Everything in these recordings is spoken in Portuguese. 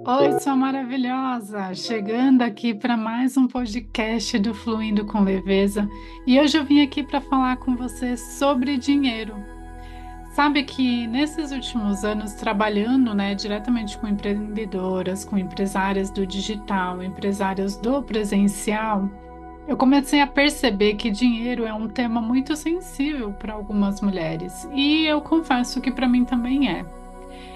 Oi, sua maravilhosa! Chegando aqui para mais um podcast do Fluindo com Leveza e hoje eu vim aqui para falar com você sobre dinheiro. Sabe que nesses últimos anos, trabalhando, diretamente com empreendedoras, com empresárias do digital, empresárias do presencial, eu comecei a perceber que dinheiro é um tema muito sensível para algumas mulheres e eu confesso que para mim também é.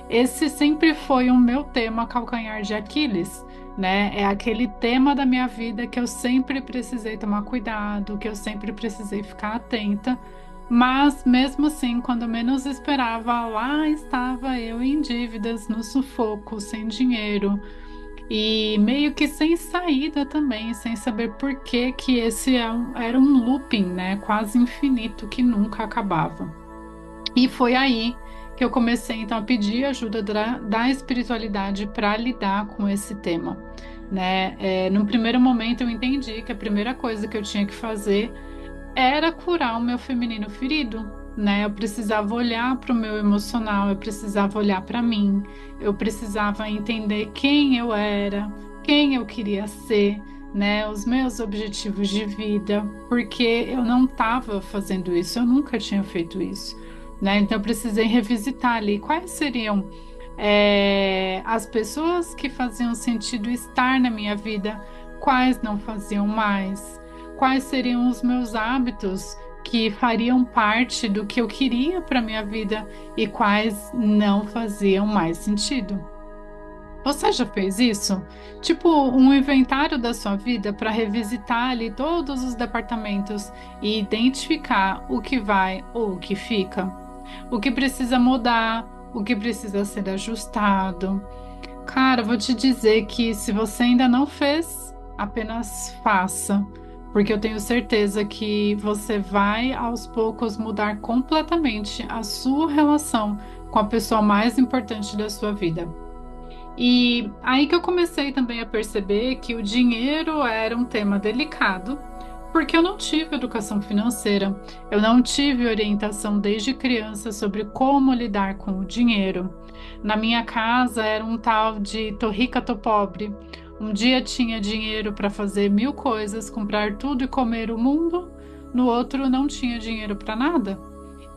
Esse sempre foi o meu tema calcanhar de Aquiles, né? É aquele tema da minha vida que eu sempre precisei tomar cuidado, que eu sempre precisei ficar atenta. Mas mesmo assim, quando eu menos esperava, lá estava eu em dívidas, no sufoco, sem dinheiro e meio que sem saída também, sem saber por que que esse era um looping, né? Quase infinito que nunca acabava. E foi aí que eu comecei então a pedir ajuda da espiritualidade para lidar com esse tema, né? Num primeiro momento eu entendi que a primeira coisa que eu tinha que fazer era curar o meu feminino ferido, né? Eu precisava olhar para o meu emocional, eu precisava olhar para mim, eu precisava entender quem eu era, quem eu queria ser, né? Os meus objetivos de vida, porque eu não estava fazendo isso, eu nunca tinha feito isso, né? Então eu precisei revisitar ali quais seriam as pessoas que faziam sentido estar na minha vida, quais não faziam mais, quais seriam os meus hábitos que fariam parte do que eu queria para minha vida e quais não faziam mais sentido. Você já fez isso? Tipo um inventário da sua vida para revisitar ali todos os departamentos e identificar o que vai ou o que fica, o que precisa mudar, o que precisa ser ajustado. Cara, vou te dizer que se você ainda não fez, apenas faça, porque eu tenho certeza que você vai aos poucos mudar completamente a sua relação com a pessoa mais importante da sua vida. E aí que eu comecei também a perceber que o dinheiro era um tema delicado, porque eu não tive educação financeira, eu não tive orientação desde criança sobre como lidar com o dinheiro. Na minha casa era um tal de tô rica, tô pobre. Um dia tinha dinheiro para fazer mil coisas, comprar tudo e comer o mundo, no outro não tinha dinheiro para nada.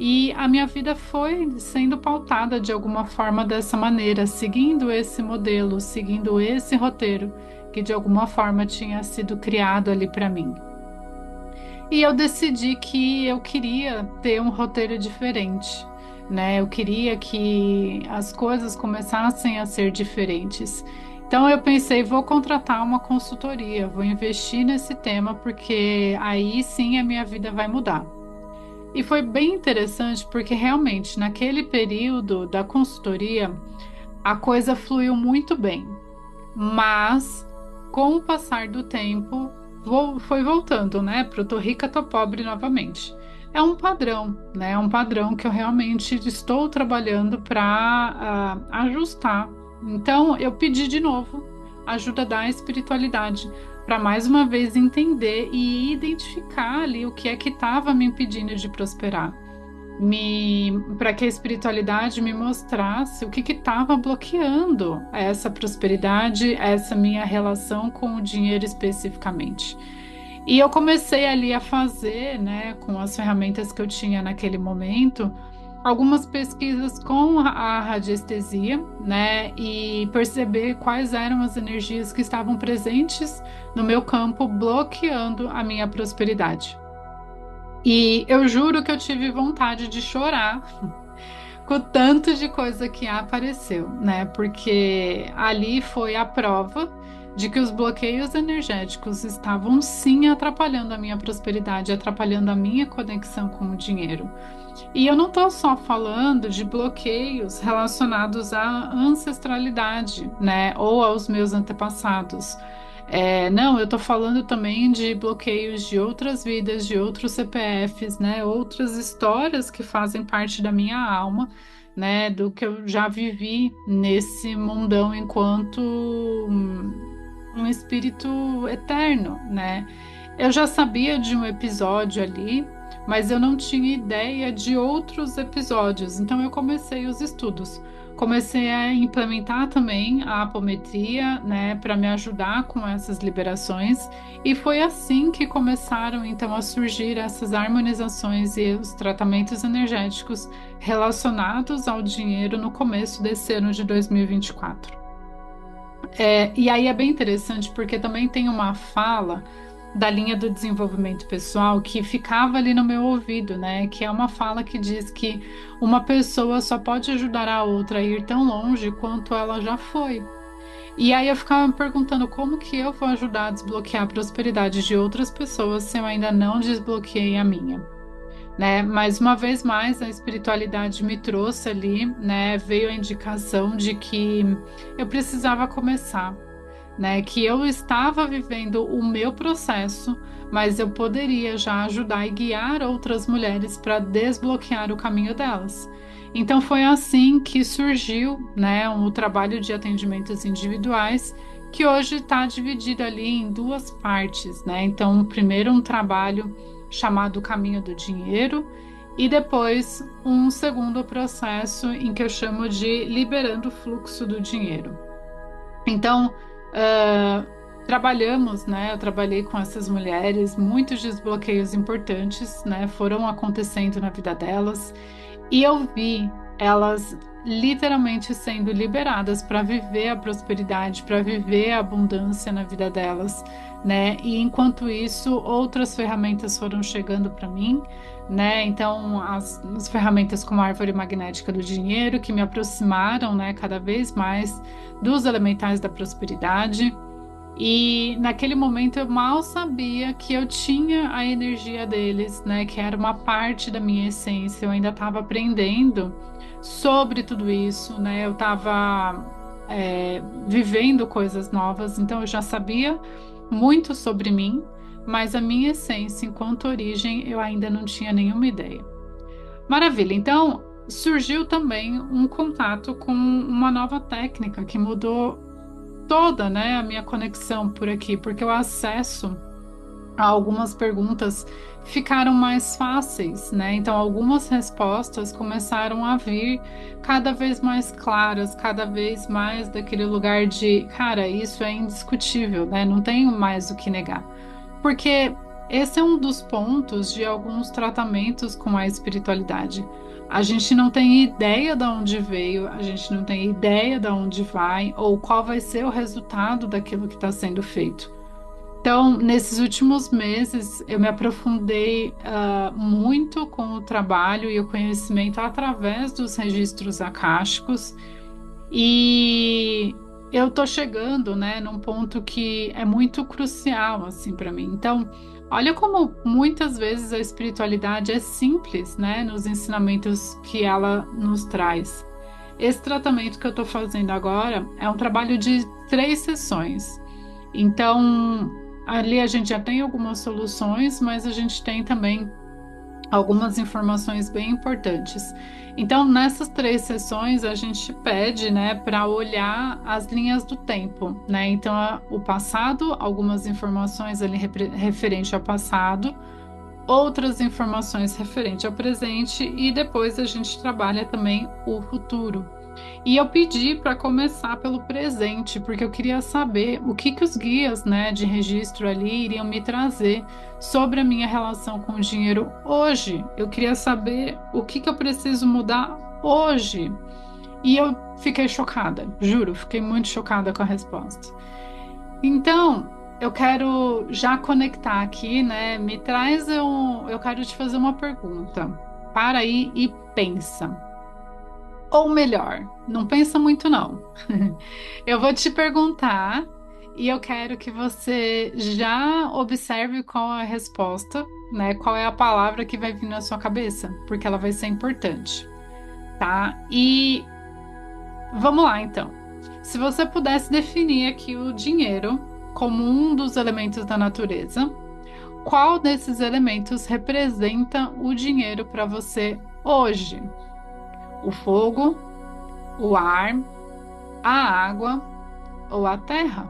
E a minha vida foi sendo pautada de alguma forma dessa maneira, seguindo esse modelo, seguindo esse roteiro que de alguma forma tinha sido criado ali para mim. E eu decidi que eu queria ter um roteiro diferente, né? Eu queria que as coisas começassem a ser diferentes. Então eu pensei, vou contratar uma consultoria, vou investir nesse tema porque aí sim a minha vida vai mudar. E foi bem interessante porque realmente naquele período da consultoria a coisa fluiu muito bem, mas com o passar do tempo foi voltando, né? Para o tô rica, tô pobre novamente. É um padrão, né? É um padrão que eu realmente estou trabalhando para ajustar. Então eu pedi de novo ajuda da espiritualidade para mais uma vez entender e identificar ali o que é que estava me impedindo de prosperar, para que a espiritualidade me mostrasse o que estava bloqueando essa prosperidade, essa minha relação com o dinheiro especificamente. E eu comecei ali a fazer, né, com as ferramentas que eu tinha naquele momento, algumas pesquisas com a radiestesia, né, e perceber quais eram as energias que estavam presentes no meu campo, bloqueando a minha prosperidade. E eu juro que eu tive vontade de chorar com o tanto de coisa que apareceu, né? Porque ali foi a prova de que os bloqueios energéticos estavam sim atrapalhando a minha prosperidade, atrapalhando a minha conexão com o dinheiro. E eu não estou só falando de bloqueios relacionados à ancestralidade, né? Ou aos meus antepassados. Não, eu estou falando também de bloqueios de outras vidas, de outros CPFs, né? Outras histórias que fazem parte da minha alma, né? Do que eu já vivi nesse mundão enquanto um espírito eterno, né? Eu já sabia de um episódio ali, mas eu não tinha ideia de outros episódios, então eu comecei os estudos. Comecei a implementar também a apometria, né, para me ajudar com essas liberações, e foi assim que começaram então a surgir essas harmonizações e os tratamentos energéticos relacionados ao dinheiro no começo desse ano de 2024. E aí é bem interessante porque também tem uma fala da linha do desenvolvimento pessoal que ficava ali no meu ouvido, né? Que é uma fala que diz que uma pessoa só pode ajudar a outra a ir tão longe quanto ela já foi. E aí eu ficava me perguntando como que eu vou ajudar a desbloquear a prosperidade de outras pessoas se eu ainda não desbloqueei a minha, né? Mas uma vez mais a espiritualidade me trouxe ali, né? Veio a indicação de que eu precisava começar, né? Que eu estava vivendo o meu processo, mas eu poderia já ajudar e guiar outras mulheres para desbloquear o caminho delas. Então foi assim que surgiu, né, o trabalho de atendimentos individuais, que hoje está dividido ali em duas partes, né? Então, primeiro um trabalho chamado Caminho do Dinheiro e depois um segundo processo em que eu chamo de Liberando o Fluxo do Dinheiro. Então, ah, trabalhamos, né? Eu trabalhei com essas mulheres, muitos desbloqueios importantes, né? Foram acontecendo na vida delas e eu vi elas literalmente sendo liberadas para viver a prosperidade, para viver a abundância na vida delas, né? E enquanto isso, outras ferramentas foram chegando para mim, né? Então, as ferramentas como a árvore magnética do dinheiro, que me aproximaram, né, cada vez mais dos elementais da prosperidade. E naquele momento eu mal sabia que eu tinha a energia deles, né? Que era uma parte da minha essência. Eu ainda estava aprendendo sobre tudo isso, né? Eu estava vivendo coisas novas, então eu já sabia muito sobre mim, mas a minha essência enquanto origem eu ainda não tinha nenhuma ideia. Maravilha, então surgiu também um contato com uma nova técnica que mudou toda, né, a minha conexão por aqui, porque o acesso a algumas perguntas ficaram mais fáceis, né? Então, algumas respostas começaram a vir cada vez mais claras, cada vez mais daquele lugar de, cara, isso é indiscutível, né? Não tenho mais o que negar. Porque esse é um dos pontos de alguns tratamentos com a espiritualidade. A gente não tem ideia de onde veio, a gente não tem ideia de onde vai ou qual vai ser o resultado daquilo que está sendo feito. Então, nesses últimos meses, eu me aprofundei muito com o trabalho e o conhecimento através dos registros akáshicos e eu tô chegando, né, num ponto que é muito crucial assim para mim. Então, olha como muitas vezes a espiritualidade é simples, né, nos ensinamentos que ela nos traz. Esse tratamento que eu estou fazendo agora é um trabalho de 3 sessões. Então, ali a gente já tem algumas soluções, mas a gente tem também algumas informações bem importantes. Então, nessas 3 sessões, a gente pede, né, para olhar as linhas do tempo, né? Então, o passado, algumas informações ali referente ao passado, outras informações referente ao presente e depois a gente trabalha também o futuro. E eu pedi para começar pelo presente, porque eu queria saber o que os guias, né, de registro ali iriam me trazer sobre a minha relação com o dinheiro hoje. Eu queria saber o que eu preciso mudar hoje. E eu fiquei chocada, juro, fiquei muito chocada com a resposta. Então, eu quero já conectar aqui, né? Eu quero te fazer uma pergunta. Para aí e pensa. Ou melhor, não pensa muito não. Eu vou te perguntar e eu quero que você já observe qual é a resposta, né? Qual é a palavra que vai vir na sua cabeça, porque ela vai ser importante, tá? E vamos lá então. Se você pudesse definir aqui o dinheiro como um dos elementos da natureza, qual desses elementos representa o dinheiro para você hoje? O fogo, o ar, a água ou a terra?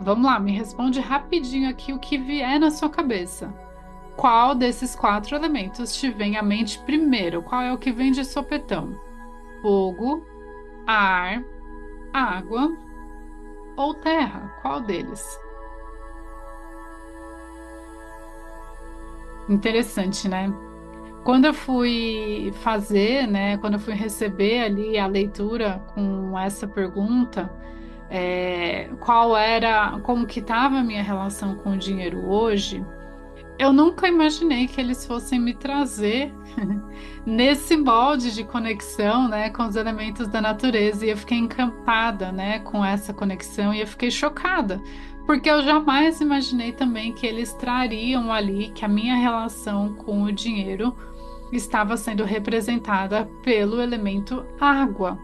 Vamos lá, me responde rapidinho aqui o que vier na sua cabeça. Qual desses quatro elementos te vem à mente primeiro? Qual é o que vem de sopetão? Fogo, ar, água ou terra? Qual deles? Interessante, né? Quando eu fui fazer, né, quando eu fui receber ali a leitura com essa pergunta, qual era, como que estava a minha relação com o dinheiro hoje, eu nunca imaginei que eles fossem me trazer nesse molde de conexão, né, com os elementos da natureza. E eu fiquei encantada, né, com essa conexão e eu fiquei chocada, porque eu jamais imaginei também que eles trariam ali que a minha relação com o dinheiro estava sendo representada pelo elemento água.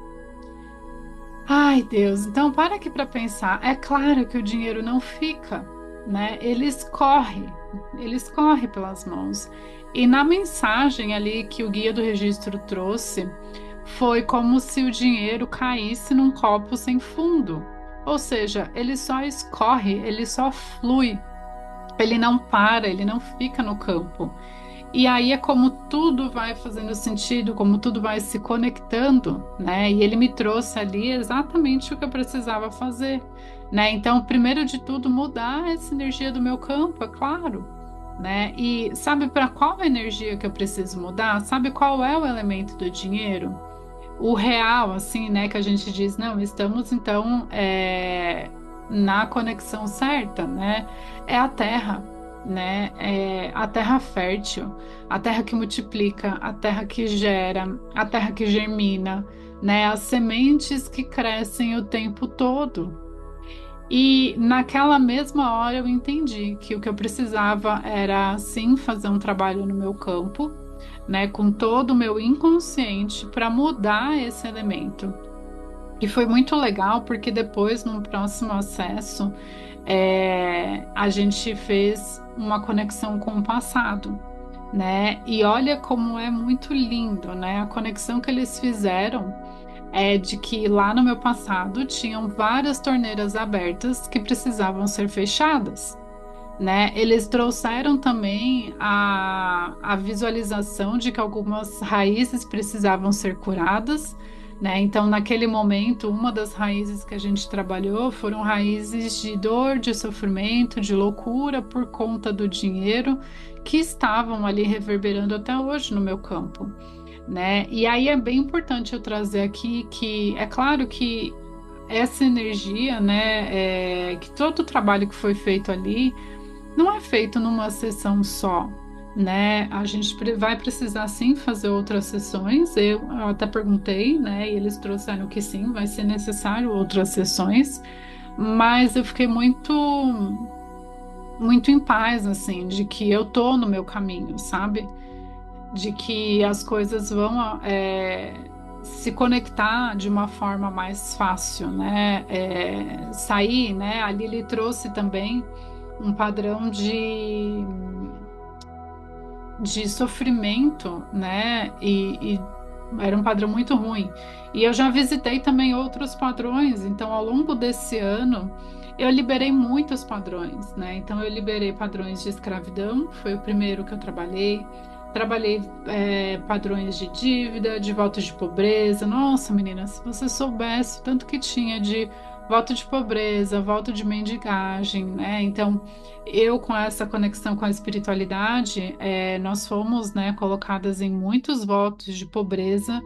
Ai, Deus, então para aqui para pensar. É claro que o dinheiro não fica, né? Ele escorre pelas mãos. E na mensagem ali que o guia do registro trouxe, foi como se o dinheiro caísse num copo sem fundo. Ou seja, ele só escorre, ele só flui. Ele não para, ele não fica no campo. E aí é como tudo vai fazendo sentido, como tudo vai se conectando, né? E ele me trouxe ali exatamente o que eu precisava fazer, né? Então, primeiro de tudo, mudar essa energia do meu campo, é claro, né? E sabe para qual energia que eu preciso mudar? Sabe qual é o elemento do dinheiro? O real, assim, né? Que a gente diz, não, estamos então na conexão certa, né? É a terra, né? É a terra fértil, a terra que multiplica, a terra que gera, a terra que germina, né? As sementes que crescem o tempo todo. E naquela mesma hora eu entendi que o que eu precisava era sim fazer um trabalho no meu campo, né, com todo o meu inconsciente para mudar esse elemento. E foi muito legal porque depois, no próximo acesso, a gente fez uma conexão com o passado, né? E olha como é muito lindo, né? A conexão que eles fizeram é de que lá no meu passado tinham várias torneiras abertas que precisavam ser fechadas, né? Eles trouxeram também a visualização de que algumas raízes precisavam ser curadas, né? Então, naquele momento, uma das raízes que a gente trabalhou foram raízes de dor, de sofrimento, de loucura por conta do dinheiro que estavam ali reverberando até hoje no meu campo, né? E aí é bem importante eu trazer aqui que é claro que essa energia, né, que todo o trabalho que foi feito ali não é feito numa sessão só, né? A gente vai precisar sim fazer outras sessões. Eu até perguntei, né? E eles trouxeram que sim, vai ser necessário outras sessões, mas eu fiquei muito em paz, assim, de que eu tô no meu caminho, sabe? De que as coisas vão se conectar de uma forma mais fácil, né? Sair, né? Ali ele trouxe também um padrão de sofrimento, né? E era um padrão muito ruim. E eu já visitei também outros padrões, então ao longo desse ano eu liberei muitos padrões, né? Então eu liberei padrões de escravidão, foi o primeiro que eu trabalhei. Trabalhei padrões de dívida, de voto de pobreza. Nossa, menina, se você soubesse o tanto que tinha de voto de pobreza, voto de mendigagem, né? Então, eu com essa conexão com a espiritualidade, nós fomos, né, colocadas em muitos votos de pobreza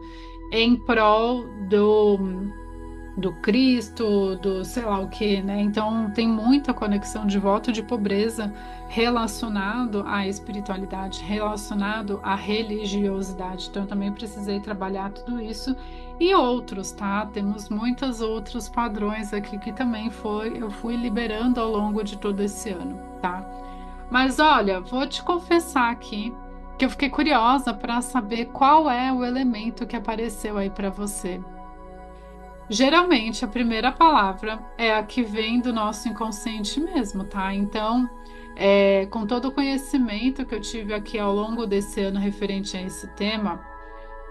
em prol do Cristo, do sei lá o que, né? Então tem muita conexão de voto de pobreza relacionado à espiritualidade, relacionado à religiosidade. Então eu também precisei trabalhar tudo isso e outros, tá? Temos muitos outros padrões aqui que também eu fui liberando ao longo de todo esse ano, tá? Mas olha, vou te confessar aqui que eu fiquei curiosa para saber qual é o elemento que apareceu aí para você. Geralmente, a primeira palavra é a que vem do nosso inconsciente mesmo, tá? Então, com todo o conhecimento que eu tive aqui ao longo desse ano referente a esse tema,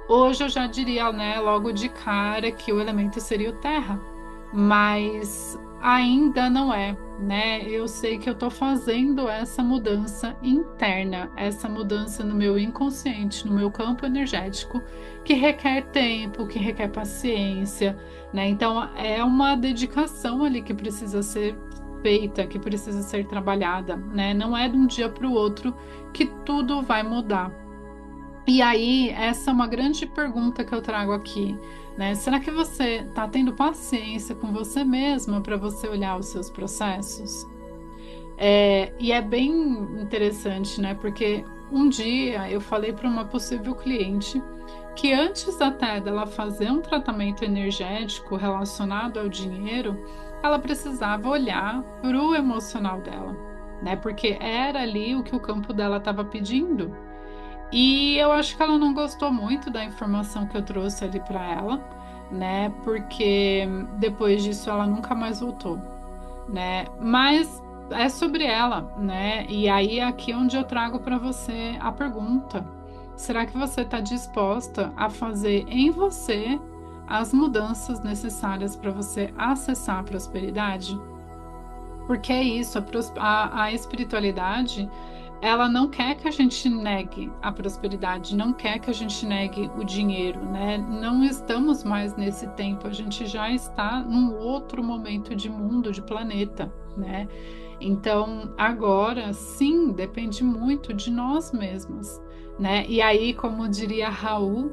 hoje eu já diria, né, logo de cara que o elemento seria o terra, mas ainda não é, né? Eu sei que eu tô fazendo essa mudança interna, essa mudança no meu inconsciente, no meu campo energético, que requer tempo, que requer paciência, né? Então é uma dedicação ali que precisa ser feita, que precisa ser trabalhada, né? Não é de um dia para o outro que tudo vai mudar. E aí, essa é uma grande pergunta que eu trago aqui, né? Será que você está tendo paciência com você mesma para você olhar os seus processos? E é bem interessante, né? Porque um dia eu falei para uma possível cliente que antes até dela fazer um tratamento energético relacionado ao dinheiro, ela precisava olhar para o emocional dela, né? Porque era ali o que o campo dela estava pedindo. E eu acho que ela não gostou muito da informação que eu trouxe ali para ela, né? Porque depois disso ela nunca mais voltou, né? Mas é sobre ela, né? E aí é aqui onde eu trago para você a pergunta: será que você está disposta a fazer em você as mudanças necessárias para você acessar a prosperidade? Porque é isso, a espiritualidade, ela não quer que a gente negue a prosperidade, não quer que a gente negue o dinheiro, né? Não estamos mais nesse tempo, a gente já está num outro momento de mundo, de planeta, né? Então, agora, sim, depende muito de nós mesmos, né? E aí, como diria Raul,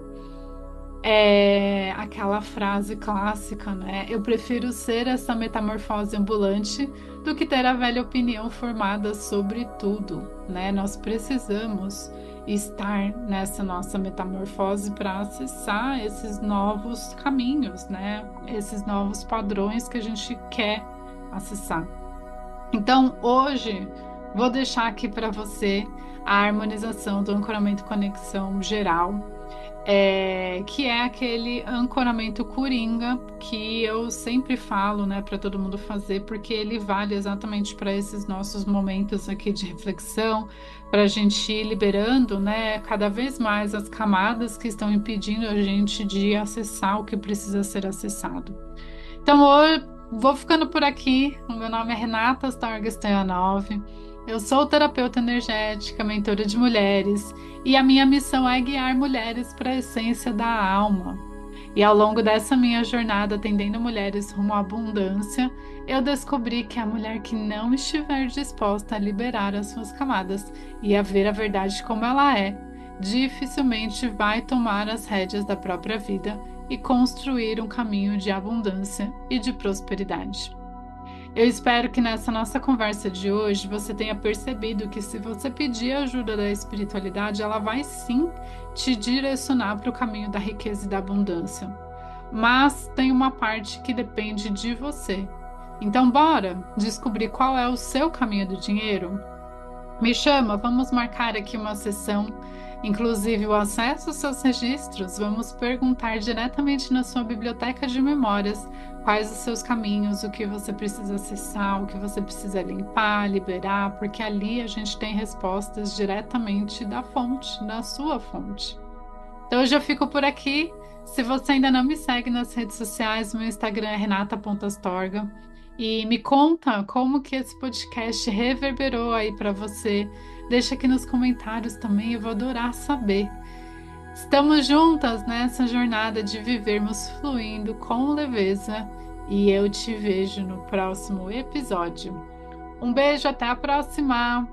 é aquela frase clássica, né? Eu prefiro ser essa metamorfose ambulante do que ter a velha opinião formada sobre tudo, né? Nós precisamos estar nessa nossa metamorfose para acessar esses novos caminhos, né? Esses novos padrões que a gente quer acessar. Então, hoje, vou deixar aqui para você a harmonização do ancoramento conexão geral, que é aquele ancoramento coringa que eu sempre falo, né, para todo mundo fazer, porque ele vale exatamente para esses nossos momentos aqui de reflexão, para a gente ir liberando, né, cada vez mais as camadas que estão impedindo a gente de acessar o que precisa ser acessado. Então, hoje vou ficando por aqui. O meu nome é Renata Astorga Stoyanov. Eu sou terapeuta energética, mentora de mulheres, e a minha missão é guiar mulheres para a essência da alma. E ao longo dessa minha jornada atendendo mulheres rumo à abundância, eu descobri que a mulher que não estiver disposta a liberar as suas camadas e a ver a verdade como ela é, dificilmente vai tomar as rédeas da própria vida e construir um caminho de abundância e de prosperidade. Eu espero que nessa nossa conversa de hoje você tenha percebido que se você pedir a ajuda da espiritualidade, ela vai sim te direcionar para o caminho da riqueza e da abundância. Mas tem uma parte que depende de você. Então, bora descobrir qual é o seu caminho do dinheiro? Me chama, vamos marcar aqui uma sessão, inclusive o acesso aos seus registros. Vamos perguntar diretamente na sua biblioteca de memórias quais os seus caminhos, o que você precisa acessar, o que você precisa limpar, liberar, porque ali a gente tem respostas diretamente da fonte, da sua fonte. Então eu já fico por aqui. Se você ainda não me segue nas redes sociais, meu Instagram é renata.astorga. E me conta como que esse podcast reverberou aí para você. Deixa aqui nos comentários também, eu vou adorar saber. Estamos juntas nessa jornada de vivermos fluindo com leveza e eu te vejo no próximo episódio. Um beijo, até a próxima!